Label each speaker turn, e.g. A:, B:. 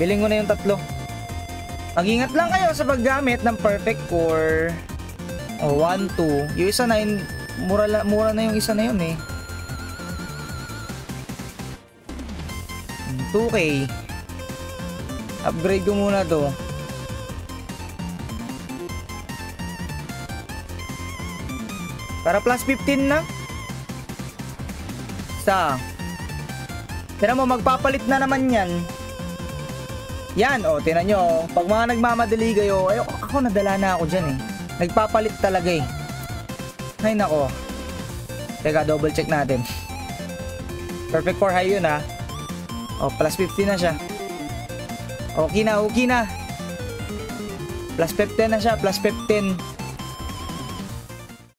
A: Biling ko na yung tatlo. Mag-ingat lang kayo sa paggamit ng perfect core. O 1, 2. Yung isa na yun, mura na yung isa na yun eh. 2K. Upgrade ko muna to. Para plus 15 na. Tinan mo, magpapalit na naman yan. Yan, o, tinan nyo. Pag mga nagmamadali kayo, ako nadala na ako dyan eh. Nagpapalit talaga eh. Ay nako. Teka, double check natin. Perfect for high yun ha. O, plus 50 na siya. Okay na, okay na. Plus 15 na siya, plus 15.